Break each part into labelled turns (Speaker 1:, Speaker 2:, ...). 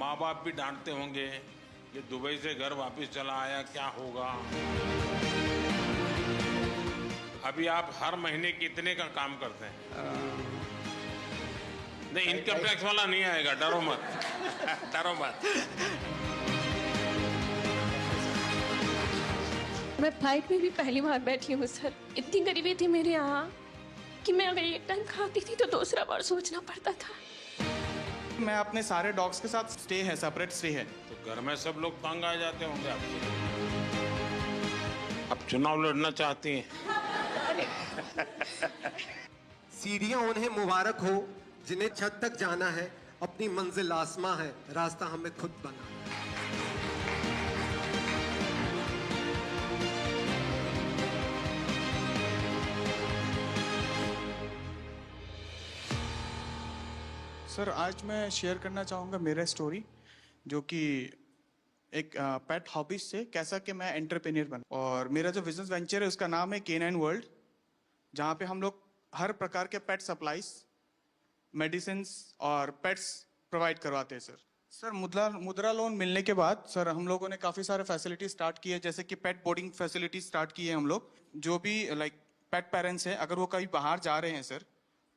Speaker 1: माँ बाप भी डांटते होंगे, ये दुबई से घर वापस चला आया, क्या होगा। अभी आप हर महीने कितने का काम करते हैं? नहीं, इनकम टैक्स वाला नहीं आएगा, डरो मत। डरो मत।
Speaker 2: मैं फ्लाइट में भी पहली बार बैठी हूँ सर। इतनी गरीबी थी मेरे यहाँ कि मैं अगर एक टाइम खाती थी तो दूसरा बार सोचना पड़ता था।
Speaker 3: मैं अपने सारे डॉग्स के साथ स्टे है, सेपरेट स्टे है।
Speaker 1: तो घर में सब लोग तंग आ जाते होंगे आपसे। अब चुनाव लड़ना चाहती हैं?
Speaker 4: सीढ़ियां उन्हें मुबारक हो जिन्हें छत तक जाना है, अपनी मंजिल आसमां है, रास्ता हमें खुद बना।
Speaker 3: सर आज मैं शेयर करना चाहूँगा मेरा स्टोरी, जो कि एक पेट हॉबीज से कैसा कि मैं एंटरप्रेन्योर बना। और मेरा जो बिजनेस वेंचर है उसका नाम है K9 वर्ल्ड, जहाँ पे हम लोग हर प्रकार के पेट सप्लाईज, मेडिसिन और पेट्स प्रोवाइड करवाते हैं सर। मुद्रा लोन मिलने के बाद सर हम लोगों ने काफ़ी सारे फैसिलिटी स्टार्ट की है, जैसे कि पेट बोर्डिंग फैसिलिटी स्टार्ट की है हम लोग। जो भी लाइक पेट पेरेंट्स हैं, अगर वो कहीं बाहर जा रहे हैं सर,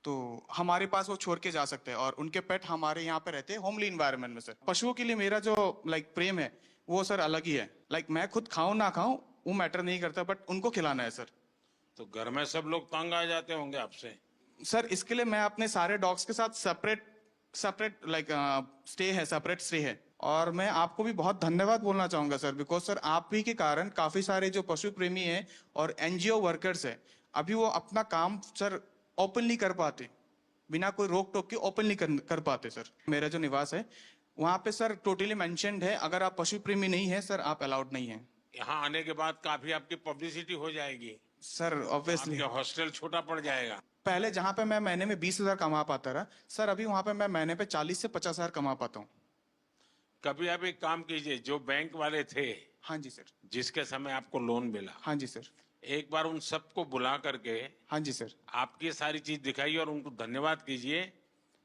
Speaker 3: तो हमारे पास वो छोड़ के जा सकते हैं और उनके पेट हमारे यहाँ पे रहते हैं होमली इन्वायरमेंट में सर। पशुओं के लिए मेरा जो लाइक प्रेम है वो सर अलग ही है। लाइक मैं खुद खाऊं ना खाऊं वो मैटर नहीं करता, बट उनको खिलाना है सर।
Speaker 1: तो घर में सब लोग तंग आ जाते होंगे आपसे।
Speaker 3: सर इसके लिए मैं अपने सारे डॉग्स के साथ सेपरेट लाइक स्टे है, सेपरेट स्टे है। और मैं आपको भी बहुत धन्यवाद बोलना चाहूंगा सर, बिकॉज सर आप ही के कारण काफी सारे जो पशु प्रेमी हैं और NGO वर्कर्स है, अभी वो अपना काम सर ओपनली कर पाते, बिना कोई रोक टोक के ओपनली कर पाते सर। मेरा जो निवास है वहाँ पे सर टोटली मेंशन्ड है, अगर आप पशु प्रेमी नहीं है सर आप अलाउड नहीं है।
Speaker 1: यहाँ आने के बाद काफी आपकी पब्लिसिटी हो जाएगी
Speaker 3: सर ऑब्वियसली।
Speaker 1: हॉस्टल छोटा पड़ जाएगा।
Speaker 3: पहले जहाँ पे मैं महीने में 20,000 कमा पाता रहा सर, अभी वहाँ पे मैं महीने पे 40 से 50,000 कमा पाता हूँ।
Speaker 1: कभी आप एक काम कीजिए, जो बैंक वाले थे,
Speaker 3: हाँ जी सर,
Speaker 1: जिसके समय आपको लोन मिला,
Speaker 3: हाँ जी सर,
Speaker 1: एक बार उन सबको बुला करके
Speaker 3: हाँ जी सर,
Speaker 1: आपकी सारी चीज दिखाइए और उनको धन्यवाद कीजिए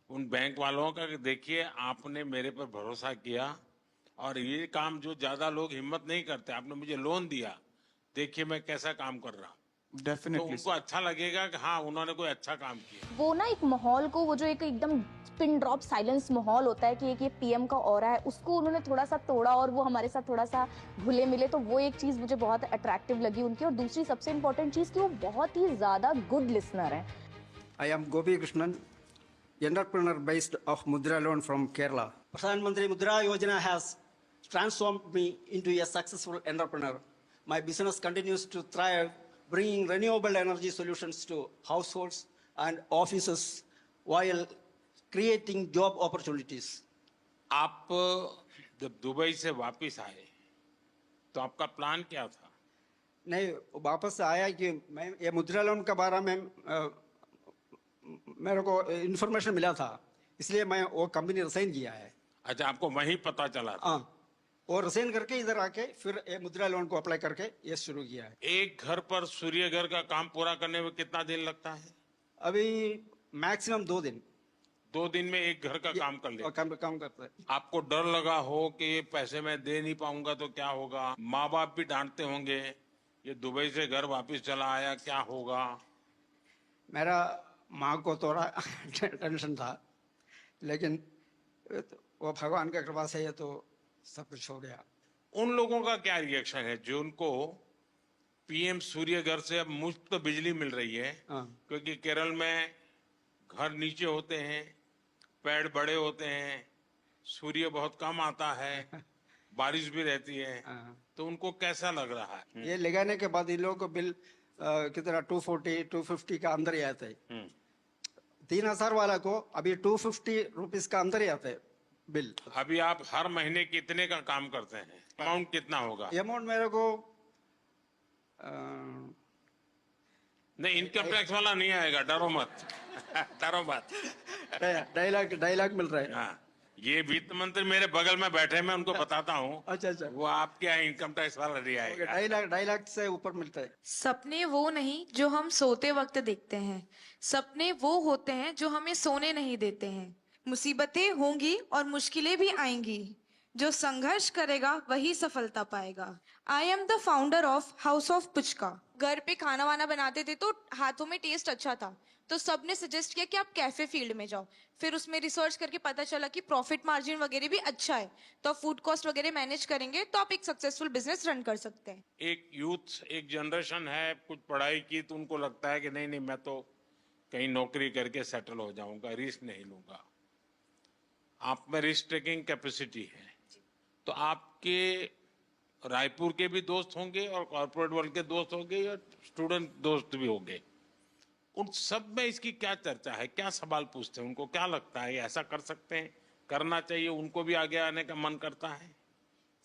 Speaker 1: उन बैंक वालों का कि देखिए आपने मेरे पर भरोसा किया और ये काम जो ज्यादा लोग हिम्मत नहीं करते, आपने मुझे लोन दिया, देखिए मैं कैसा काम कर रहा हूँ। तो
Speaker 3: डेफिनेटली
Speaker 1: उनको अच्छा लगेगा कि हाँ उन्होंने कोई अच्छा काम किया।
Speaker 5: वो ना एक माहौल को, वो जो एक एकदम पिन ड्रॉप साइलेंस माहौल होता है कि एक ये PM का ऑरा है, उसको उन्होंने थोड़ा सा तोड़ा और वो हमारे साथ थोड़ा सा घुले मिले। तो वो एक चीज मुझे बहुत अट्रैक्टिव लगी उनकी। और दूसरी सबसे इम्पोर्टेंट चीज कि वो बहुत ही ज्यादा गुड लिसनर है।
Speaker 6: I am Gopi Krishnan, entrepreneur based of Mudra Loan from Kerala. Pradhan Mantri Mudra Yojana has transformed me into a successful entrepreneur. My business continues to thrive, bringing renewable energy solutions to households and offices while creating job opportunities.
Speaker 1: आप जब Dubai से वापस आए तो आपका plan क्या था?
Speaker 6: नहीं, वापस आया कि मैं ये मुद्रा लोन के बारे में मेरे को इन्फॉर्मेशन मिला था, इसलिए मैं वो कंपनी रिसाइन किया है।
Speaker 1: अच्छा, आपको वहीं पता चला था?
Speaker 6: हाँ, और रिसाइन करके इधर आके फिर ये मुद्रा लोन को अप्लाई करके ये शुरू किया है।
Speaker 1: एक घर पर सूर्य घर का काम पूरा करने में कितना दिन लगता है?
Speaker 6: अभी मैक्सिमम 2 दिन।
Speaker 1: 2 दिन में एक घर का काम कर ले।
Speaker 6: काम करते हैं।
Speaker 1: आपको डर लगा हो कि ये पैसे मैं दे नहीं पाऊंगा तो क्या होगा? माँ बाप भी डांटते होंगे, ये दुबई से घर वापस चला आया, क्या होगा?
Speaker 6: मेरा माँ को थोड़ा टेंशन था, लेकिन वो भगवान की कृपा से ये तो सब कुछ हो गया।
Speaker 1: उन लोगों का क्या रिएक्शन है जो उनको PM सूर्य घर से अब मुफ्त बिजली मिल रही है? क्योंकि केरल में घर नीचे होते हैं, पेड़ बड़े होते हैं, सूर्य बहुत कम आता है, बारिश भी रहती है, तो उनको कैसा लग रहा है?
Speaker 6: ये लगाने के बाद इन लोगों को बिल कितना 240-250 का अंदर ही आता है। 3,000 वाला को अभी 250 रुपीज का अंदर ही आता है बिल।
Speaker 1: अभी आप हर महीने कितने का काम करते हैं? अमाउंट कितना होगा?
Speaker 6: अमाउंट मेरे को
Speaker 1: नहीं, इनकम टैक्स वाला नहीं आएगा, डरो मत। डरो मत।
Speaker 6: 2.5 लाख मिल रहा है।
Speaker 1: हाँ, ये वित्त मंत्री मेरे बगल में बैठे, मैं उनको बताता हूँ।
Speaker 6: अच्छा,
Speaker 1: वो आपके यहाँ इनकम टैक्स वाला नहीं आएगा।
Speaker 6: 2.5 लाख से ऊपर मिलता है।
Speaker 7: सपने वो नहीं जो हम सोते वक्त देखते हैं, सपने वो होते हैं जो हमें सोने नहीं देते हैं। मुसीबतें होंगी और मुश्किलें भी आएंगी। जो संघर्ष करेगा वही सफलता पाएगा। I am the founder of house of puchka. घर पे खाना वाना बनाते थे तो हाथों में टेस्ट अच्छा था, तो सबने सजेस्ट किया कि आप कैफे फील्ड में जाओ। फिर उसमें रिसर्च करके पता चला कि प्रॉफिट मार्जिन वगैरह भी अच्छा है, तो आप फूड कॉस्ट वगैरह मैनेज करेंगे तो आप एक सक्सेसफुल बिजनेस रन कर सकते हैं।
Speaker 1: एक यूथ, एक जनरेशन है, कुछ पढ़ाई की तो उनको लगता है कि नहीं नहीं मैं तो कहीं नौकरी करके सेटल हो जाऊंगा, रिस्क नहीं लूंगा। आप में रिस्क टेकिंग कैपेसिटी है, तो आपके रायपुर के भी दोस्त होंगे और कॉर्पोरेट वर्ल्ड के दोस्त होंगे और स्टूडेंट दोस्त भी होंगे। उन सब में इसकी क्या चर्चा है, क्या सवाल पूछते हैं, उनको क्या लगता है ऐसा कर सकते हैं, करना चाहिए, उनको भी आगे आने का मन करता है?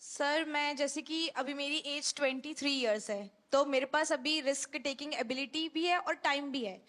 Speaker 7: सर मैं जैसे कि अभी मेरी एज 23 इयर्स है, तो मेरे पास अभी रिस्क टेकिंग एबिलिटी भी है और टाइम भी है,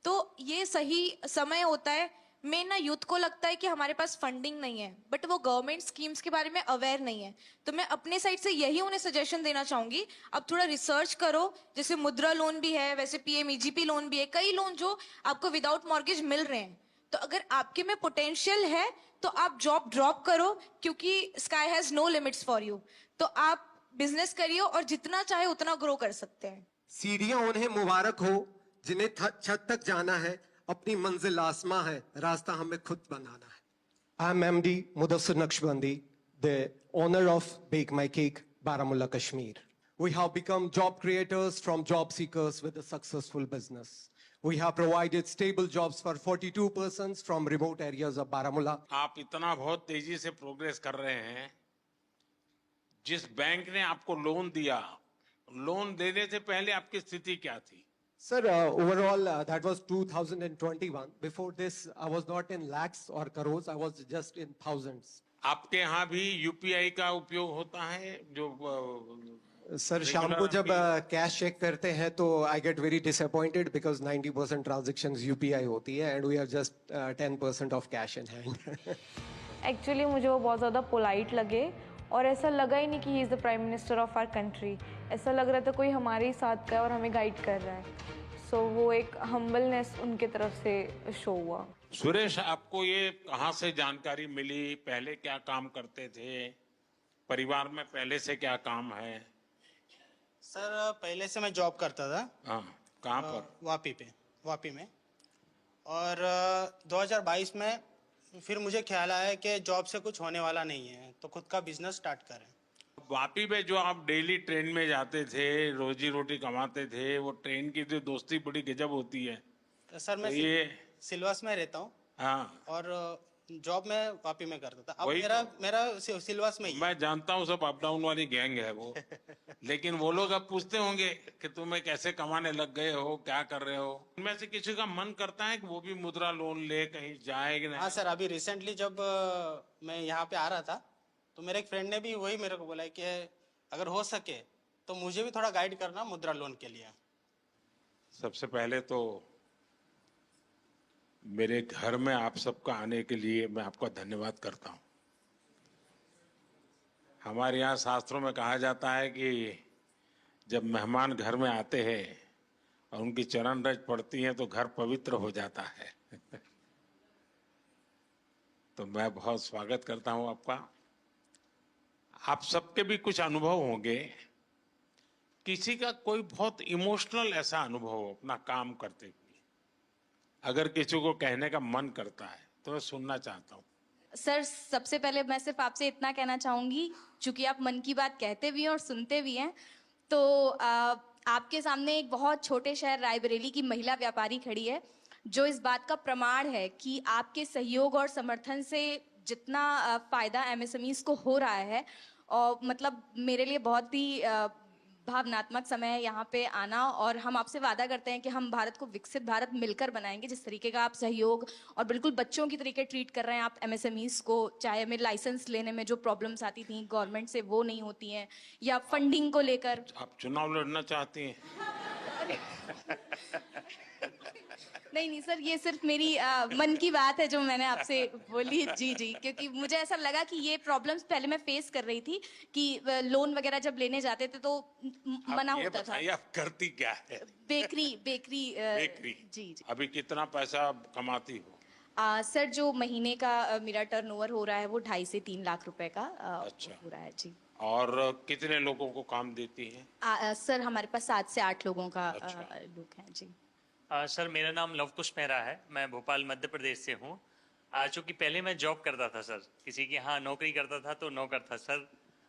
Speaker 7: तो ये सही समय होता है। मैं ना यूथ को लगता है कि हमारे पास फंडिंग नहीं है, बट वो गवर्नमेंट स्कीम्स के बारे में अवेयर नहीं है, तो मैं अपने साइड से यही उन्हें सजेशन देना चाहूंगी, अब थोड़ा रिसर्च करो। जैसे मुद्रा लोन भी है, वैसे पीएमईजीपी लोन भी है, कई लोन जो आपको विदाउट मॉर्गेज मिल रहे हैं। तो अगर आपके में पोटेंशियल है तो आप जॉब ड्रॉप करो, क्योंकि sky has no limits for you. तो आप बिजनेस करिए और जितना चाहे उतना ग्रो कर सकते हैं।
Speaker 4: सीढ़ियां उन्हें मुबारक हो जिन्हें छत तक जाना है, अपनी मंजिल आसमां है, रास्ता हमें खुद बनाना है। I am MD Mudassir Naqshbandi, the owner of Bake My Cake, Baramulla, Kashmir. We have become job creators from job seekers with a successful business. We have provided stable jobs for 42 persons from remote areas of Baramulla.
Speaker 1: आप इतना बहुत तेजी से progress कर रहे हैं। जिस bank ने आपको लोन दिया, लोन देने से पहले आपकी स्थिति क्या थी?
Speaker 4: Sir, overall, that was 2021. Before this, I was not in lakhs or crores. I was just in thousands.
Speaker 1: आपके यहाँ भी यूपीआई का उपयोग होता है? जो
Speaker 4: सर शाम को जब कैश चेक करते हैं तो I get very disappointed because 90% transactions UPI होती है and we are just 10% of cash in hand.
Speaker 8: Actually मुझे वो बहुत ज़्यादा पोलाइट लगे और ऐसा लगा ही नहीं कि he is the prime minister of our country. ऐसा लग रहा था कोई हमारे ही साथ का है और हमें गाइड कर रहा है। सो वो एक हम्बलनेस उनके तरफ से शो हुआ।
Speaker 1: सुरेश, आपको ये कहाँ से जानकारी मिली? पहले क्या काम करते थे? परिवार में पहले से क्या काम है?
Speaker 9: सर पहले से मैं जॉब करता था।
Speaker 1: हाँ, कहाँ पर?
Speaker 9: वापी में। और 2022 में फिर मुझे ख्याल आया कि जॉब से कुछ होने वाला नहीं है, तो खुद का बिजनेस स्टार्ट करें।
Speaker 1: वापी में जो आप डेली ट्रेन में जाते थे, रोजी रोटी कमाते थे, वो ट्रेन की जो दोस्ती बड़ी गजब होती है।
Speaker 9: तो सर मैं
Speaker 1: तो ये
Speaker 9: सिलवास में रहता हूँ।
Speaker 1: हाँ,
Speaker 9: और जॉब में वापी में करता था। अब
Speaker 1: वही
Speaker 9: मेरा सिलवास में ही है।
Speaker 1: मैं जानता हूँ, सब अप डाउन वाली गैंग है वो। लेकिन वो लोग अब पूछते होंगे कि तुम्हें कैसे कमाने लग गए हो, क्या कर रहे हो? उनमें से किसी का मन करता है कि वो भी मुद्रा लोन ले कहीं जाए कि नहीं?
Speaker 9: हाँ सर, अभी रिसेंटली जब मैं यहाँ पे आ रहा था तो मेरे एक फ्रेंड ने भी वही मेरे को बोला कि अगर हो सके तो मुझे भी थोड़ा गाइड करना मुद्रा लोन के लिए।
Speaker 1: सबसे पहले तो मेरे घर में आप सबका आने के लिए मैं आपका धन्यवाद करता हूँ। हमारे यहाँ शास्त्रों में कहा जाता है कि जब मेहमान घर में आते हैं और उनकी चरण रज पड़ती हैं तो घर पवित्र हो जाता है। तो मैं बहुत स्वागत करता हूँ आपका। आप सबके भी कुछ अनुभव होंगे, किसी का कोई बहुत इमोशनल ऐसा अनुभव हो अपना काम करते हुए, अगर किसी को कहने का मन करता है तो मैं सुनना चाहता हूँ।
Speaker 5: सर सबसे पहले मैं सिर्फ आपसे इतना कहना चाहूंगी, चूंकि आप मन की बात कहते भी हैं और सुनते भी हैं, तो आपके सामने एक बहुत छोटे शहर रायबरेली की महिला व्यापारी खड़ी है, जो इस बात का प्रमाण है कि आपके सहयोग और समर्थन से जितना फायदा एमएसएमईज को हो रहा है, और मतलब मेरे लिए बहुत ही भावनात्मक समय है यहाँ पे आना। और हम आपसे वादा करते हैं कि हम भारत को विकसित भारत मिलकर बनाएंगे। जिस तरीके का आप सहयोग और बिल्कुल बच्चों की तरीके ट्रीट कर रहे हैं आप एमएसएमईज को, चाहे हमें लाइसेंस लेने में जो प्रॉब्लम्स आती थी गवर्नमेंट से वो नहीं होती हैं, या फंडिंग को लेकर।
Speaker 1: आप चुनाव लड़ना चाहती हैं?
Speaker 5: नहीं सर, ये सिर्फ मेरी मन की बात है जो मैंने आपसे बोली। जी जी, क्योंकि मुझे ऐसा लगा कि ये प्रॉब्लम्स पहले मैं फेस कर रही थी कि लोन वगैरह जब लेने जाते थे तो मना होता था।
Speaker 1: आप करती क्या है?
Speaker 5: Bakery
Speaker 1: bakery.
Speaker 5: जी जी।
Speaker 1: अभी कितना पैसा कमाती हो?
Speaker 5: सर जो महीने का मेरा टर्नओवर हो रहा है वो 2.5 से 3 लाख रुपए का
Speaker 1: अच्छा।
Speaker 5: हो रहा है जी।
Speaker 1: और कितने लोगों को काम देती है?
Speaker 5: सर हमारे पास 7 से 8 लोगों का
Speaker 1: अच्छा।
Speaker 5: लोग हैं जी।
Speaker 10: सर मेरा नाम लवकुश मेहरा है, मैं भोपाल मध्य प्रदेश से हूँ। चूँकि पहले मैं जॉब करता था सर, किसी के यहाँ नौकरी करता था तो नौकर था सर।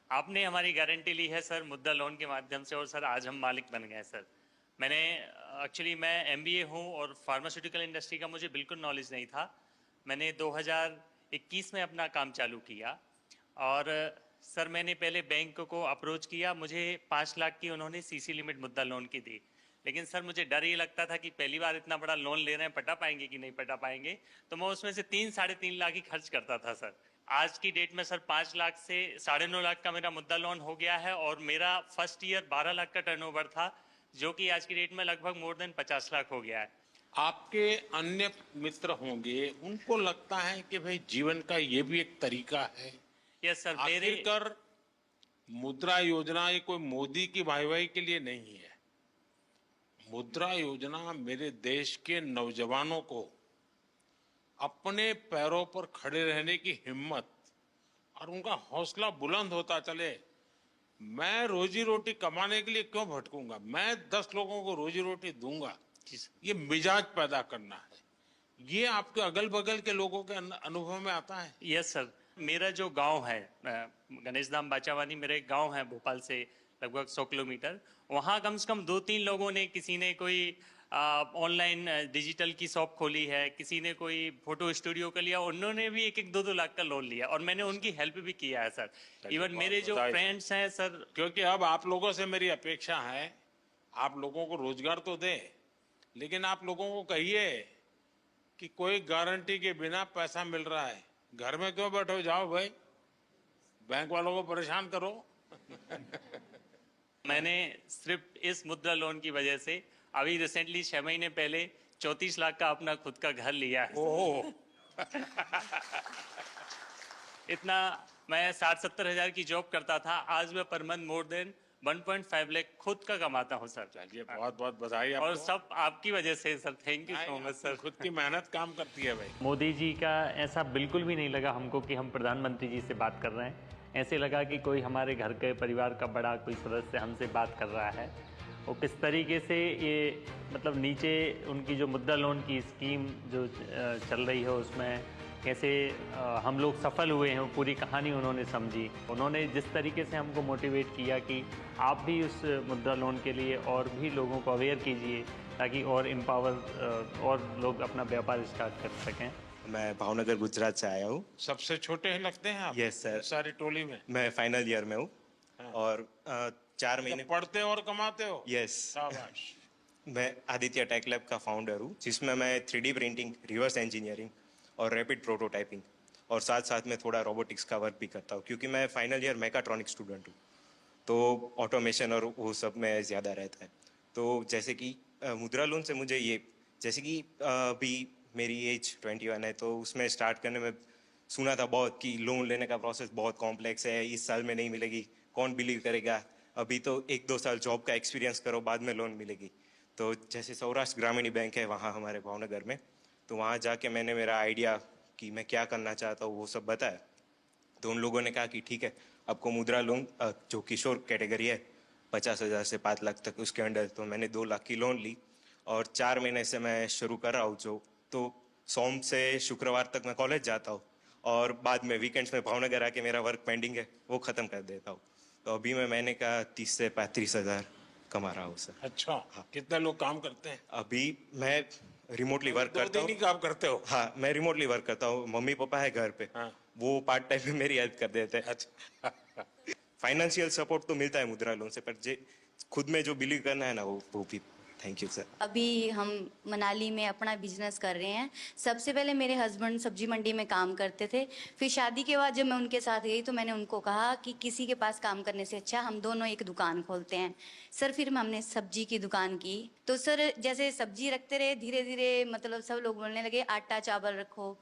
Speaker 10: आपने हमारी गारंटी ली है सर मुद्रा लोन के माध्यम से, और सर आज हम मालिक बन गए सर। मैंने एक्चुअली मैं MBA हूँ और फार्मास्यूटिकल इंडस्ट्री का मुझे बिल्कुल नॉलेज नहीं था। मैंने 2021 में अपना काम चालू किया और सर मैंने पहले बैंक को अप्रोच किया, मुझे 5 लाख की उन्होंने CC लिमिट मुद्रा लोन की दी। लेकिन सर मुझे डर ये लगता था कि पहली बार इतना बड़ा लोन ले रहे हैं, पटा पाएंगे कि नहीं पटा पाएंगे, तो मैं उसमें से 3-3.5 लाख ही खर्च करता था सर। आज की डेट में सर 5 लाख से 9.5 लाख का मेरा मुद्रा लोन हो गया है और मेरा फर्स्ट ईयर 12 लाख का टर्नओवर था, जो कि आज की डेट में लगभग मोर देन 50 लाख हो गया है।
Speaker 1: आपके अन्य मित्र होंगे, उनको लगता है कि भाई जीवन का ये भी एक तरीका है।
Speaker 10: यस सर, मेरे
Speaker 1: आखिरकार मुद्रा योजना ये कोई मोदी की वाहवाही के लिए नहीं है। मुद्रा योजना मेरे देश के नौजवानों को अपने पैरों पर खड़े रहने की हिम्मत और उनका हौसला बुलंद होता चले। मैं रोजी रोटी कमाने के लिए क्यों भटकूंगा, मैं 10 लोगों को रोजी रोटी दूंगा, ये मिजाज पैदा करना है। ये आपके अगल बगल के लोगों के अनुभव में आता है?
Speaker 10: यस सर, मेरा जो गांव है गणेश धाम बाचावानी, मेरा एक गांव है भोपाल से लगभग 100 किलोमीटर। वहाँ कम से कम 2-3 लोगों ने, किसी ने कोई ऑनलाइन डिजिटल की शॉप खोली है, किसी ने कोई फोटो स्टूडियो का लिया, उन्होंने भी 1-2 लाख का लोन लिया और मैंने उनकी हेल्प भी किया है सर। इवन मेरे जो फ्रेंड्स हैं सर,
Speaker 1: क्योंकि अब आप लोगों से मेरी अपेक्षा है, आप लोगों को रोजगार तो दें, लेकिन आप लोगों को कहिए कि कोई गारंटी के बिना पैसा मिल रहा है, घर में क्यों बैठो, जाओ भाई बैंक वालों को परेशान करो।
Speaker 10: मैंने सिर्फ इस मुद्रा लोन की वजह से अभी रिसेंटली 6 महीने पहले 34 लाख का अपना खुद का घर लिया है।
Speaker 1: ओह
Speaker 10: इतना मैं 60-70 हजार की जॉब करता था, आज मैं per month more than 1.5 lakh खुद का कमाता हूँ सर।
Speaker 1: चलिए बहुत बहुत बधाई आपको।
Speaker 10: और सब आपकी वजह से sir, thank you so much sir.
Speaker 1: खुद की मेहनत काम करती है भाई।
Speaker 10: मोदी जी का ऐसा बिल्कुल भी नहीं लगा हमको कि हम प्रधानमंत्री जी से बात कर रहे हैं। ऐसे लगा कि कोई हमारे घर के परिवार का बड़ा कोई सदस्य हमसे बात कर रहा है। वो किस तरीके से ये मतलब नीचे उनकी जो मुद्रा लोन की स्कीम जो चल रही है उसमें कैसे हम लोग सफल हुए हैं, वो पूरी कहानी उन्होंने समझी। उन्होंने जिस तरीके से हमको मोटिवेट किया कि आप भी उस मुद्रा लोन के लिए और भी लोगों को अवेयर कीजिए ताकि और एम्पावर और लोग अपना व्यापार स्टार्ट कर सकें।
Speaker 11: मैं भावनगर गुजरात से आया हूँ।
Speaker 1: सबसे छोटे हैं लगते हैं आप?
Speaker 11: यस सर,
Speaker 1: सारी टोली में।
Speaker 11: मैं फाइनल ईयर में हूँ।
Speaker 1: हाँ।
Speaker 11: और 4 महीने
Speaker 1: पढ़ते और कमाते हो?
Speaker 11: यस।
Speaker 1: शाबाश।
Speaker 11: मैं आदित्य टेक लैब का फाउंडर हूँ, जिसमें मैं 3D प्रिंटिंग, रिवर्स इंजीनियरिंग और रैपिड प्रोटोटाइपिंग और साथ साथ में थोड़ा रोबोटिक्स का वर्क भी करता हूँ, क्योंकि मैं फाइनल ईयर मैकाट्रॉनिक स्टूडेंट हूँ, तो ऑटोमेशन और वो सब में ज़्यादा रहता है। तो जैसे कि मुद्रा लोन से मुझे ये, जैसे कि अभी मेरी एज 21 है, तो उसमें स्टार्ट करने में सुना था बहुत कि लोन लेने का प्रोसेस बहुत कॉम्प्लेक्स है, इस साल में नहीं मिलेगी, कौन बिलीव करेगा, अभी तो 1-2 साल जॉब का एक्सपीरियंस करो बाद में लोन मिलेगी। तो जैसे सौराष्ट्र ग्रामीण बैंक है वहाँ हमारे भावनगर में, तो वहाँ जाके मैंने मेरा आइडिया कि मैं क्या करना चाहता हूँ वो सब बताया। तो उन लोगों ने कहा कि ठीक है, आपको मुद्रा लोन जो किशोर कैटेगरी है 50,000 से 5 लाख तक उसके अंडर, तो मैंने 2 लाख की लोन ली और 4 महीने से मैं शुरू कर रहा हूँ। जो तो सोम से शुक्रवार तक मैं कॉलेज जाता हूँ और बाद में वीकेंड्स में भावनगर आके मेरा वर्क पेंडिंग है वो ख़त्म कर देता हूँ। तो अभी मैं महीने का 30 से 35 हज़ार कमा रहा हूँ सर।
Speaker 1: अच्छा, हाँ। कितने लोग काम करते हैं?
Speaker 11: अभी मैं रिमोटली वर्क करता हूँ।
Speaker 1: 2 दिन ही काम करते हो?
Speaker 11: हाँ, मैं रिमोटली वर्क करता हूँ। मम्मी पापा है घर पे,
Speaker 1: हाँ।
Speaker 11: वो पार्ट टाइम में मेरी हेल्प कर देते हैं।
Speaker 1: अच्छा।
Speaker 11: फाइनेंशियल सपोर्ट तो मिलता है मुद्रा लोन से, पर खुद में जो बिलीव करना है ना वो भी। Thank you sir.
Speaker 12: अभी हम मनाली में अपना बिजनेस कर रहे हैं। सबसे पहले मेरे हस्बैंड सब्जी मंडी में काम करते थे, फिर शादी के बाद जब मैं उनके साथ गई तो मैंने उनको कहा कि किसी के पास काम करने से अच्छा हम दोनों एक दुकान खोलते हैं सर। फिर हमने सब्जी की दुकान की, तो सर जैसे सब्जी रखते रहे, धीरे धीरे मतलब सब लोग बोलने लगे आटा चावल रखो।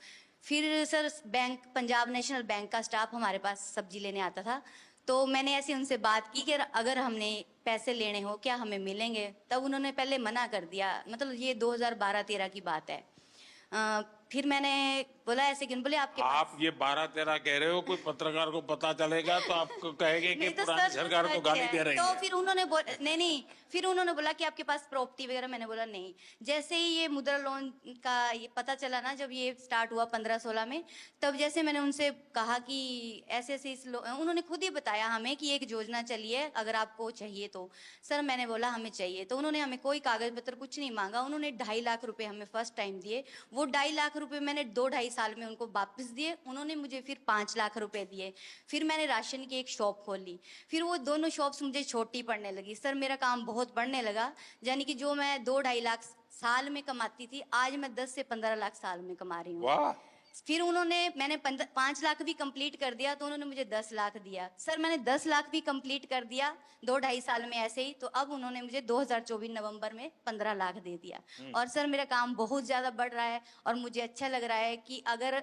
Speaker 12: फिर sir bank, Punjab national bank का स्टाफ हमारे पास सब्जी लेने आता था, तो मैंने ऐसे उनसे बात की कि अगर हमने पैसे लेने हो क्या हमें मिलेंगे। तब उन्होंने पहले मना कर दिया, मतलब ये 2012-13 की बात है। फिर मैंने बोला ऐसे क्यों, बोले आपके
Speaker 1: आप ये 12-13 कह रहे हो, कोई पत्रकार को पता चलेगा तो आपको कहेंगे कि
Speaker 12: नहीं तो
Speaker 1: पुरानी
Speaker 12: सर,
Speaker 1: सरकार तो
Speaker 12: सच
Speaker 1: गाली
Speaker 12: है।
Speaker 1: दे रही
Speaker 12: तो
Speaker 1: है।
Speaker 12: फिर उन्होंने नहीं, फिर उन्होंने बोला कि आपके पास प्रॉपर्टी वगैरह, मैंने बोला नहीं। जैसे ही ये मुद्रा लोन का ये पता चला ना, जब ये स्टार्ट हुआ 15-16 में, तब जैसे मैंने उनसे कहा कि ऐसे ऐसे उन्होंने खुद ही बताया हमें कि एक योजना चली है, अगर आपको चाहिए तो। सर मैंने बोला हमें चाहिए, तो उन्होंने हमें कोई कागज पत्र कुछ नहीं मांगा, उन्होंने 2.5 लाख रुपए हमें फर्स्ट टाइम दिए। वो 2.5 लाख रुपए मैंने 2-2.5 साल में उनको वापस दिए। उन्होंने मुझे फिर 5 लाख रुपए दिए। फिर मैंने राशन की एक शॉप खोली। फिर वो दोनों शॉप्स मुझे छोटी पड़ने लगी। सर मेरा काम बहुत बढ़ने लगा, यानी कि जो मैं 2-2.5 लाख साल में कमाती थी, आज मैं 10 से 15 लाख साल में कमा रही हूँ।
Speaker 1: वाह।
Speaker 12: फिर मैंने 5 लाख भी कंप्लीट कर दिया, तो उन्होंने मुझे 10 लाख दिया। सर मैंने 10 लाख भी कंप्लीट कर दिया 2-2.5 साल में ऐसे ही, तो अब उन्होंने मुझे 2024 नवंबर में 15 लाख दे दिया। और सर मेरा काम बहुत ज्यादा बढ़ रहा है, और मुझे अच्छा लग रहा है कि अगर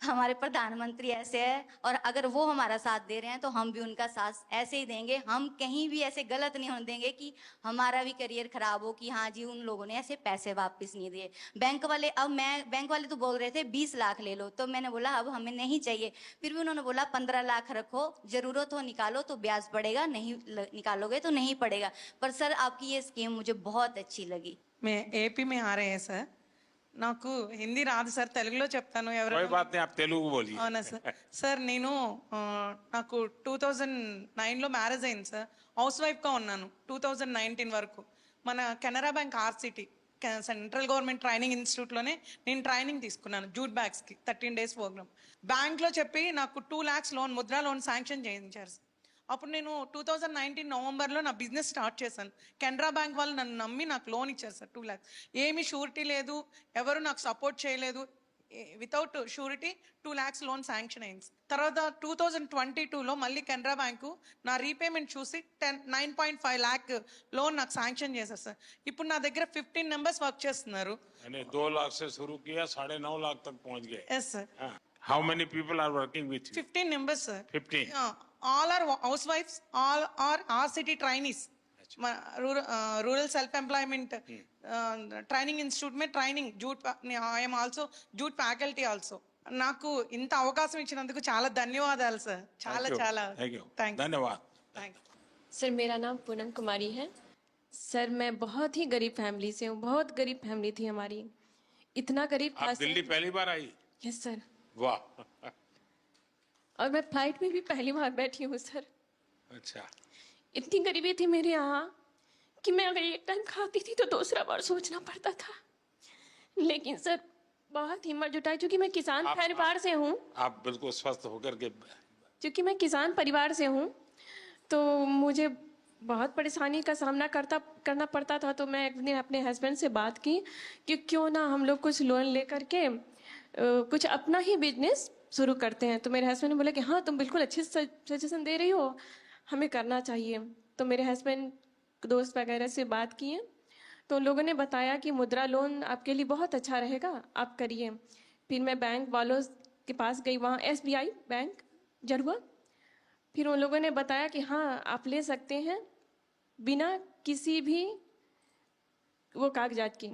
Speaker 12: हमारे प्रधानमंत्री ऐसे है और अगर वो हमारा साथ दे रहे हैं, तो हम भी उनका साथ ऐसे ही देंगे। हम कहीं भी ऐसे गलत नहीं होने देंगे कि हमारा भी करियर खराब हो कि हाँ जी उन लोगों ने ऐसे पैसे वापस नहीं दिए। बैंक वाले तो बोल रहे थे 20 लाख ले लो, तो मैंने बोला अब हमें नहीं चाहिए। फिर भी उन्होंने बोला 15 लाख रखो, जरूरत हो निकालो तो ब्याज पड़ेगा, नहीं निकालोगे तो नहीं पड़ेगा। पर सर आपकी ये स्कीम मुझे बहुत अच्छी लगी।
Speaker 13: मैं एपी में आ रहे हैं सर, నాకు హిందీ రాదు సార్, తెలుగులో చెప్తాను.
Speaker 1: कोई बात नहीं, आप तेलुगु बोलिए।
Speaker 13: అవునా సార్? సార్ నేను నాకు 2009లో మ్యారేజ్ అయింది సార్. హౌస్ వైఫ్గా ఉన్నాను 2019 వరకు. మన Canara bank RCT central government training ఇన్స్టిట్యూట్లోనే నేను ట్రైనింగ్ తీసుకున్నాను జూట్ బ్యాగ్స్కి 13 days ప్రోగ్రామ్. బ్యాంక్లో చెప్పి నాకు 2 lakhs loan, Mudra loan sanction చేయించారు సార్. అప్పుడు నేను 2019 నవంబర్లో నా బిజినెస్ స్టార్ట్ చేశాను. కెనరా బ్యాంక్ వాళ్ళు నన్ను నమ్మి నాకు లోన్ ఇచ్చారు సార్ 2 lakhs. ఏమీ షూరిటీ లేదు, ఎవరు నాకు సపోర్ట్ చేయలేదు. Without surety 2 lakhs loan sanction అయింది. తర్వాత 2022లో మళ్ళీ కెనరా బ్యాంకు నా రీపేమెంట్ చూసి 9.5 lakh లోన్ నాకు శాంక్షన్ చేశారు సార్. ఇప్పుడు నా దగ్గర 15 members వర్క్ చేస్తున్నారు.
Speaker 1: 2 लाख से शुरू किया, 9.5 लाख तक पहुंच गए।
Speaker 13: Yes sir.
Speaker 1: How many people are working with you?
Speaker 13: 15 members sir.
Speaker 1: 15.
Speaker 13: All are housewives, all are RCT trainees. Rural self employment training institute में training jute, I am also jute faculty also. నాకు ఇంత అవకాశం ఇచ్చినందుకు చాలా ధన్యవాదాలు sir. చాలా చాలా
Speaker 1: धन्यवाद।
Speaker 2: सर मेरा नाम पूनम कुमारी है। सर मैं बहुत ही गरीब फैमिली से हूँ, बहुत गरीब फैमिली थी हमारी। इतना गरीब था
Speaker 1: आप दिल्ली पहली बार आई?
Speaker 2: Yes sir.
Speaker 1: वाह।
Speaker 2: और मैं फ्लाइट में भी पहली बार बैठी हूँ सर।
Speaker 1: अच्छा।
Speaker 2: इतनी गरीबी थी मेरे यहाँ कि मैं अगर एक टाइम खाती थी तो दूसरा बार सोचना पड़ता था। लेकिन सर बहुत हिम्मत जुटाई, क्योंकि मैं किसान परिवार से हूँ।
Speaker 1: आप बिल्कुल स्वस्थ होकर के।
Speaker 2: क्योंकि मैं किसान परिवार से हूँ, तो मुझे बहुत परेशानी का सामना करना पड़ता था। तो मैं एक दिन अपने हस्बैंड से बात की कि क्यों ना हम लोग कुछ लोन लेकर के कुछ अपना ही बिजनेस शुरू करते हैं। तो मेरे हस्बैंड ने बोला कि हाँ तुम बिल्कुल अच्छे सजेशन दे रही हो, हमें करना चाहिए। तो मेरे हस्बैंड दोस्त वगैरह से बात किए, तो उन लोगों ने बताया कि मुद्रा लोन आपके लिए बहुत अच्छा रहेगा, आप करिए। फिर मैं बैंक वालों के पास गई, वहाँ SBI बैंक जरुआ। फिर उन लोगों ने बताया कि हाँ आप ले सकते हैं बिना किसी भी वो कागजात की।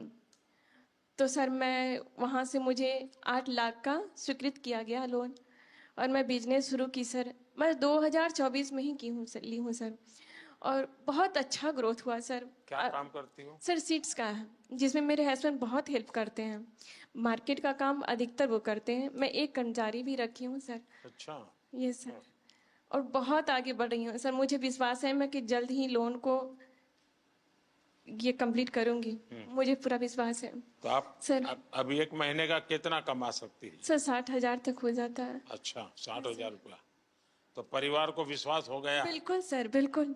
Speaker 2: तो सर मैं वहाँ से मुझे 8 लाख का स्वीकृत किया गया लोन, और मैं बिजनेस शुरू की सर। मैं 2024 में ही ली हूँ सर, और बहुत अच्छा ग्रोथ हुआ सर।
Speaker 1: क्या काम करती हो?
Speaker 2: सर सीड्स का है, जिसमें मेरे हस्बैंड बहुत हेल्प करते हैं। मार्केट का काम अधिकतर वो करते हैं, मैं एक कर्मचारी भी रखी हूँ सर।
Speaker 1: अच्छा।
Speaker 2: ये सर, और बहुत आगे बढ़ रही हूँ सर। मुझे विश्वास है मैं कि जल्द ही लोन को ये कंप्लीट करूंगी, मुझे पूरा विश्वास है।
Speaker 1: तो आप
Speaker 2: सर
Speaker 1: अभी 1 महीने का कितना कमा सकती है?
Speaker 2: सर 60,000 तक हो जाता है।
Speaker 1: अच्छा, 60,000 रुपया। तो परिवार को विश्वास हो गया?
Speaker 2: बिल्कुल सर, बिल्कुल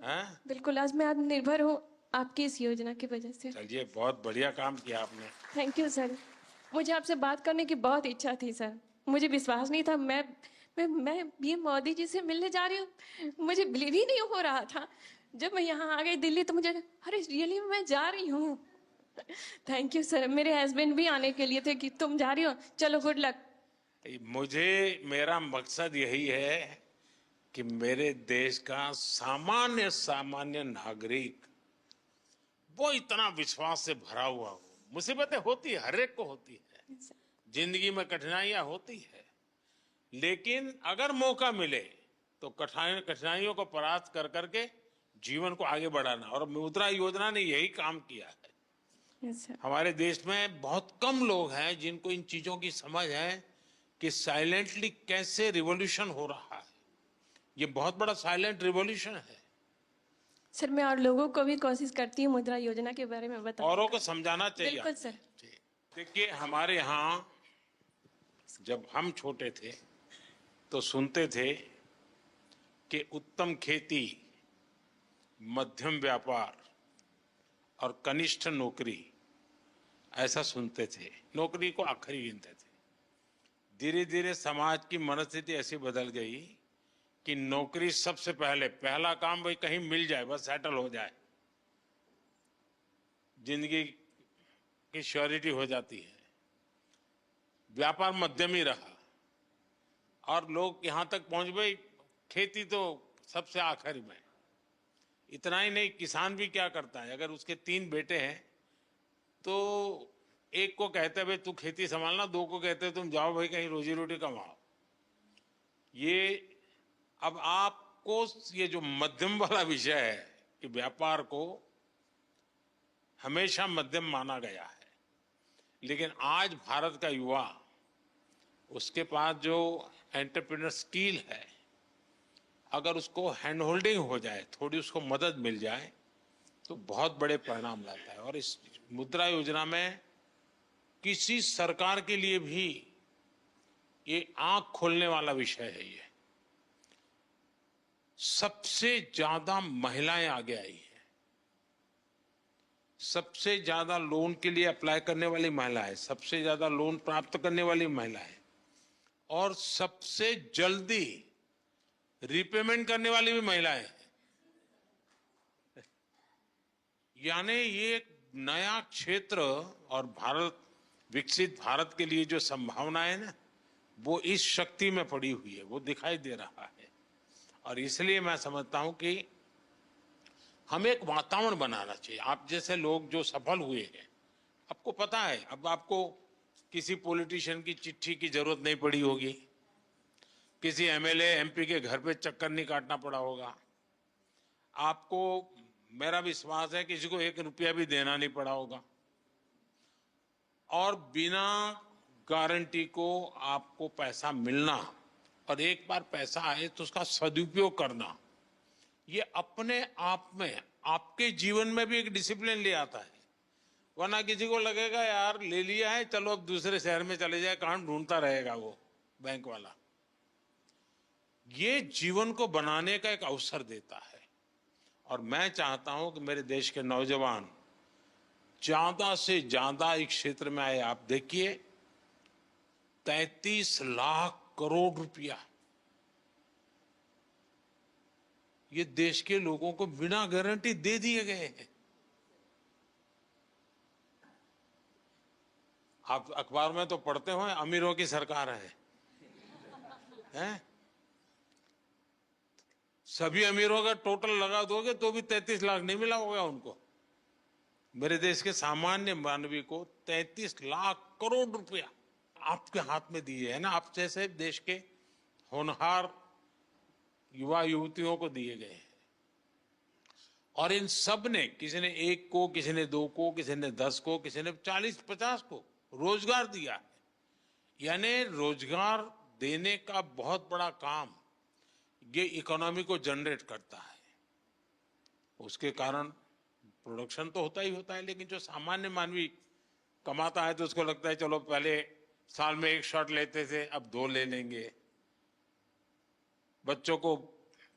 Speaker 2: बिल्कुल। आज मैं आत्मनिर्भर हूँ आपकी इस योजना की वजह से।
Speaker 1: चलिए, बहुत बढ़िया काम किया आपने।
Speaker 2: Thank you sir. मुझे आपसे बात करने की बहुत इच्छा थी सर, मुझे विश्वास नहीं था। मैं PM मोदी जी से मिलने जा रही हूँ, मुझे बिलीव ही नहीं हो रहा था। जब मैं यहाँ आ गई दिल्ली, तो मुझे अरे रियली मैं जा रही हूँ। Thank you sir. मेरे हस्बैंड भी आने के लिए थे कि तुम जा रही हो, चलो गुड लक।
Speaker 1: मेरा मकसद यही है कि मेरे देश का सामान्य नागरिक वो इतना विश्वास से भरा हुआ हो। मुसीबतें होती है, हर एक को होती है, जिंदगी में कठिनाइयां होती है, लेकिन अगर मौका मिले तो कठिनाइयों को परास्त कर करके जीवन को आगे बढ़ाना, और मुद्रा योजना ने यही काम किया है।
Speaker 2: Yes, sir.
Speaker 1: हमारे देश में बहुत कम लोग हैं जिनको इन चीजों की समझ है कि साइलेंटली कैसे रिवॉल्यूशन हो रहा है। ये बहुत बड़ा साइलेंट रिवॉल्यूशन है।
Speaker 2: सर, मैं और लोगों को भी कोशिश करती हूँ मुद्रा योजना के बारे में बताने
Speaker 1: औरों
Speaker 2: का।
Speaker 1: को समझाना चाहिए।
Speaker 2: बिल्कुल सर।
Speaker 1: देखिए, हमारे यहाँ जब हम छोटे थे तो सुनते थे कि उत्तम खेती, मध्यम व्यापार और कनिष्ठ नौकरी, ऐसा सुनते थे। नौकरी को आखिरी गिनते थे। धीरे धीरे समाज की मनस्थिति ऐसी बदल गई कि नौकरी सबसे पहले, पहला काम भाई कहीं मिल जाए, बस सेटल हो जाए, जिंदगी की श्योरिटी हो जाती है। व्यापार मध्यम ही रहा और लोग यहां तक पहुंच गए, खेती तो सबसे आखिर में। इतना ही नहीं, किसान भी क्या करता है, अगर उसके 3 बेटे हैं तो एक को कहते हैं भाई तू खेती संभालना, 2 को कहते हैं तुम जाओ भाई कहीं रोजी रोटी कमाओ। ये अब आपको ये जो मध्यम वाला विषय है कि व्यापार को हमेशा मध्यम माना गया है, लेकिन आज भारत का युवा, उसके पास जो एंटरप्रेन्योर स्किल है, अगर उसको हैंड होल्डिंग हो जाए, थोड़ी उसको मदद मिल जाए, तो बहुत बड़े परिणाम लाता है। और इस मुद्रा योजना में किसी सरकार के लिए भी ये आंख खोलने वाला विषय है। ये सबसे ज्यादा महिलाएं आगे आई हैं, सबसे ज्यादा लोन के लिए अप्लाई करने वाली महिलाएं, सबसे ज्यादा लोन प्राप्त करने वाली महिलाएं, और सबसे जल्दी रिपेमेंट करने वाली भी महिलाएं हैं। यानी ये एक नया क्षेत्र, और भारत, विकसित भारत के लिए जो संभावना है ना, वो इस शक्ति में पड़ी हुई है, वो दिखाई दे रहा है। और इसलिए मैं समझता हूं कि हमें एक वातावरण बनाना चाहिए। आप जैसे लोग जो सफल हुए हैं, आपको पता है, अब आपको किसी पॉलिटिशियन की चिट्ठी की जरूरत नहीं पड़ी होगी, किसी एमएलए एमपी के घर पे चक्कर नहीं काटना पड़ा होगा आपको। मेरा विश्वास है किसी को 1 रुपया भी देना नहीं पड़ा होगा, और बिना गारंटी को आपको पैसा मिलना, और एक बार पैसा आए तो उसका सदुपयोग करना, ये अपने आप में आपके जीवन में भी एक डिसिप्लिन ले आता है। वरना किसी को लगेगा यार ले लिया है, चलो अब दूसरे शहर में चले जाए, कहां ढूंढता रहेगा वो बैंक वाला। ये जीवन को बनाने का एक अवसर देता है। और मैं चाहता हूं कि मेरे देश के नौजवान ज्यादा से ज्यादा इस क्षेत्र में आए। आप देखिए, 33 लाख करोड़ रुपया ये देश के लोगों को बिना गारंटी दे दिए गए हैं। आप अखबार में तो पढ़ते हो अमीरों की सरकार है, हैं? सभी अमीरों का टोटल लगा दोगे तो भी 33 लाख नहीं मिला होगा उनको। मेरे देश के सामान्य मानवी को 33 लाख करोड़ रुपया आपके हाथ में दिए है ना, आप जैसे देश के होनहार युवा युवतियों को दिए गए हैं। और इन सब ने, किसी ने 1 को, किसी ने 2 को, किसी ने 10 को, किसी ने 40-50 को रोजगार दिया है। यानी रोजगार देने का बहुत बड़ा काम ये इकोनॉमी को जनरेट करता है। उसके कारण प्रोडक्शन तो होता ही होता है, लेकिन जो सामान्य मानवी कमाता है तो उसको लगता है चलो पहले साल में 1 शॉट लेते थे, अब 2 ले लेंगे। बच्चों को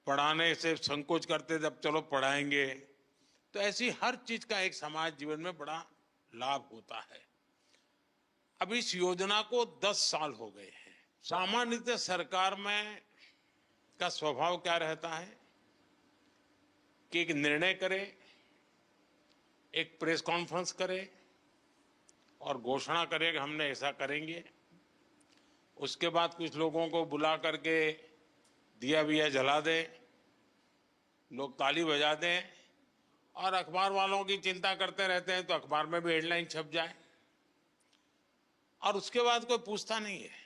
Speaker 1: पढ़ाने से संकोच करते थे, अब चलो पढ़ाएंगे। तो ऐसी हर चीज का एक समाज जीवन में बड़ा लाभ होता है। अब इस योजना को 10 साल हो गए हैं। सामान्यतः सरकार में का स्वभाव क्या रहता है कि एक निर्णय करे, एक प्रेस कॉन्फ्रेंस करे और घोषणा करे कि हमने ऐसा करेंगे। उसके बाद कुछ लोगों को बुला करके दिया विया जला दे, लोग ताली बजा दें, और अखबार वालों की चिंता करते रहते हैं तो अखबार में भी हेडलाइन छप जाए। और उसके बाद कोई पूछता नहीं है।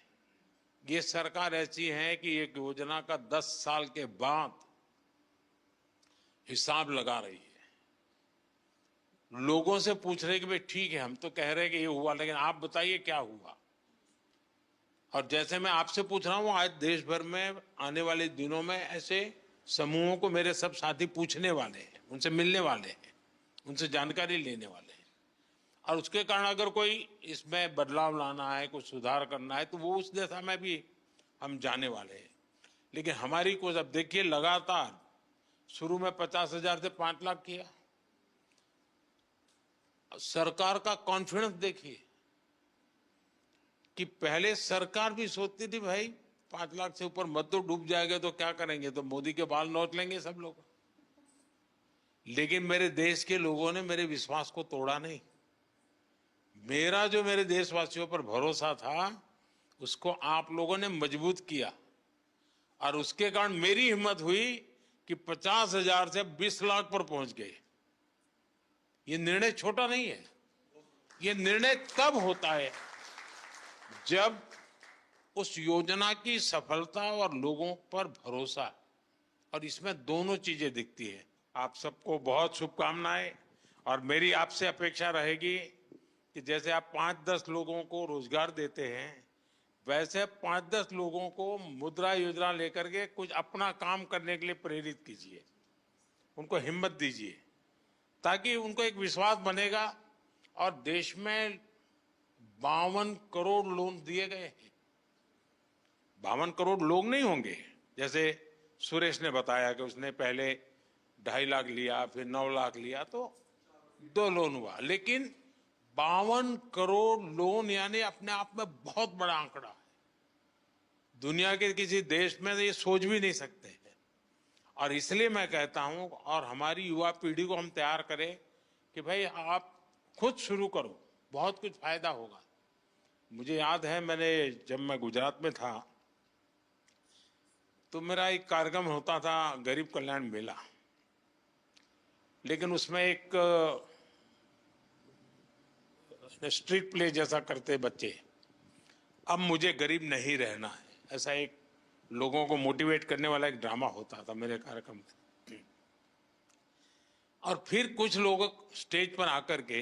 Speaker 1: ये सरकार ऐसी है कि एक योजना का 10 साल के बाद हिसाब लगा रही है। लोगों से पूछ रहे कि भाई ठीक है, हम तो कह रहे हैं कि ये हुआ, लेकिन आप बताइए क्या हुआ। और जैसे मैं आपसे पूछ रहा हूं, आज देश भर में आने वाले दिनों में ऐसे समूहों को मेरे सब साथी पूछने वाले हैं, उनसे मिलने वाले हैं, उनसे जानकारी लेने वाले हैं। और उसके कारण अगर कोई इसमें बदलाव लाना है, कुछ सुधार करना है, तो वो उस दिशा में भी हम जाने वाले हैं। लेकिन हमारी कोशिश, अब देखिए, लगातार शुरू में 50,000 से 5 लाख किया। सरकार का कॉन्फिडेंस देखिए कि पहले सरकार भी सोचती थी भाई 5 लाख से ऊपर मत, तो डूब जाएगा तो क्या करेंगे, तो मोदी के बाल नोच लेंगे सब लोग। लेकिन मेरे देश के लोगों ने मेरे विश्वास को तोड़ा नहीं। मेरा जो मेरे देशवासियों पर भरोसा था, उसको आप लोगों ने मजबूत किया। और उसके कारण मेरी हिम्मत हुई कि 50,000 से 20 लाख पर पहुंच गए। ये निर्णय छोटा नहीं है। ये निर्णय तब होता है जब उस योजना की सफलता और लोगों पर भरोसा, और इसमें दोनों चीजें दिखती है। आप सबको बहुत शुभकामनाएं। और मेरी आपसे अपेक्षा रहेगी कि जैसे आप 5-10 लोगों को रोजगार देते हैं, वैसे 5-10 लोगों को मुद्रा योजना लेकर के कुछ अपना काम करने के लिए प्रेरित कीजिए, उनको हिम्मत दीजिए, ताकि उनको एक विश्वास बनेगा। और देश में 52 करोड़ लोन दिए गए हैं। 52 करोड़ लोग नहीं होंगे, जैसे सुरेश ने बताया कि उसने पहले 2.5 लाख लिया, फिर 9 लाख लिया, तो 2 लोन हुआ। लेकिन 52 करोड़ लोन यानी अपने आप में बहुत बड़ा आंकड़ा है। दुनिया के किसी देश में ये सोच भी नहीं सकते हैं। और इसलिए मैं कहता हूं, और हमारी युवा पीढ़ी को हम तैयार करें कि भाई आप खुद शुरू करो, बहुत कुछ फायदा होगा। मुझे याद है, जब मैं गुजरात में था तो मेरा एक कार्यक्रम होता था, गरीब कल्याण मेला। लेकिन उसमें एक स्ट्रीट प्ले जैसा करते बच्चे, अब मुझे गरीब नहीं रहना है, ऐसा एक लोगों को मोटिवेट करने वाला एक ड्रामा होता था मेरे कार्यक्रम में। और फिर कुछ लोग स्टेज पर आकर के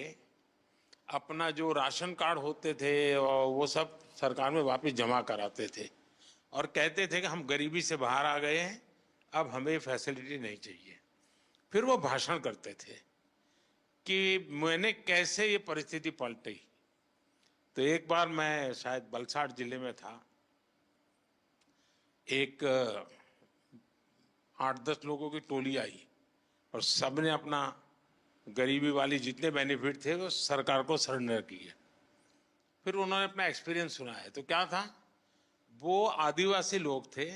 Speaker 1: अपना जो राशन कार्ड होते थे और वो सब सरकार में वापस जमा कराते थे और कहते थे कि हम गरीबी से बाहर आ गए हैं, अब हमें फैसिलिटी नहीं चाहिए। फिर वो भाषण करते थे कि मैंने कैसे ये परिस्थिति पलटी। तो एक बार मैं शायद वलसाड़ जिले में था, एक 8-10 लोगों की टोली आई और सबने अपना गरीबी वाली जितने बेनिफिट थे वो सरकार को सरेंडर किए। फिर उन्होंने अपना एक्सपीरियंस सुनाया। तो क्या था, वो आदिवासी लोग थे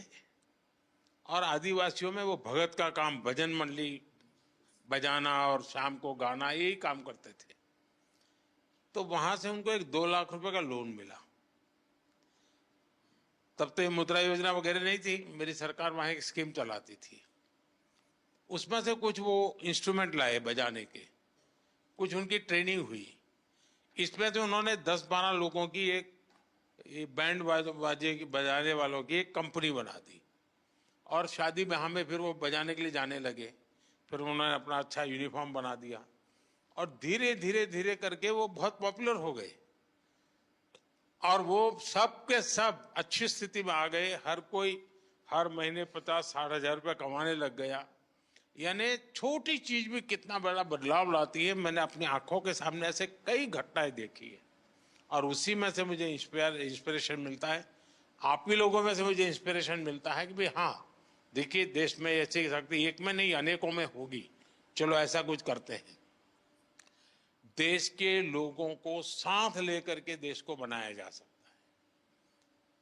Speaker 1: और आदिवासियों में वो भगत का काम, भजन मंडली बजाना और शाम को गाना, यही काम करते थे। तो वहां से उनको एक 2 लाख रुपए का लोन मिला। तब तो ये मुद्रा योजना वगैरह नहीं थी, मेरी सरकार वहां एक स्कीम चलाती थी। उसमें से कुछ वो इंस्ट्रूमेंट लाए बजाने के, कुछ उनकी ट्रेनिंग हुई। इसमें से उन्होंने 10-12 लोगों की एक बैंड बाजे की बजाने वालों की एक कंपनी बना दी और शादी ब्याह में फिर वो बजाने के लिए जाने लगे। फिर उन्होंने अपना अच्छा यूनिफॉर्म बना दिया और धीरे धीरे धीरे करके वो बहुत पॉपुलर हो गए और वो सब के सब अच्छी स्थिति में आ गए। हर कोई हर महीने 50-60 हजार रुपये कमाने लग गया। यानी छोटी चीज भी कितना बड़ा बदलाव लाती है। मैंने अपनी आंखों के सामने ऐसे कई घटनाएं देखी है और उसी में से मुझे इंस्पिरेशन मिलता है। आप ही लोगों में से मुझे इंस्पिरेशन मिलता है कि भाई हाँ, देखिए देश में ऐसी शक्ति एक में नहीं अनेकों में होगी, चलो ऐसा कुछ करते हैं। देश के लोगों को साथ लेकर के देश को बनाया जा सकता है।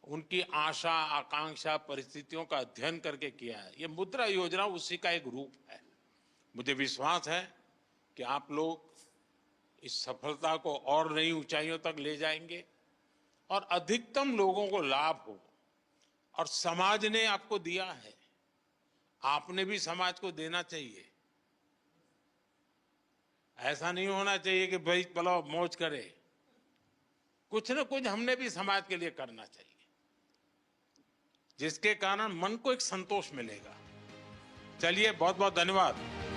Speaker 1: उनकी आशा आकांक्षा परिस्थितियों का अध्ययन करके किया है। ये मुद्रा योजना उसी का एक रूप है। मुझे विश्वास है कि आप लोग इस सफलता को और नई ऊंचाइयों तक ले जाएंगे और अधिकतम लोगों को लाभ हो। और समाज ने आपको दिया है, आपने भी समाज को देना चाहिए। ऐसा नहीं होना चाहिए कि भाई चलो मौज करे। कुछ न कुछ हमने भी समाज के लिए करना चाहिए, जिसके कारण मन को एक संतोष मिलेगा। चलिए, बहुत बहुत धन्यवाद।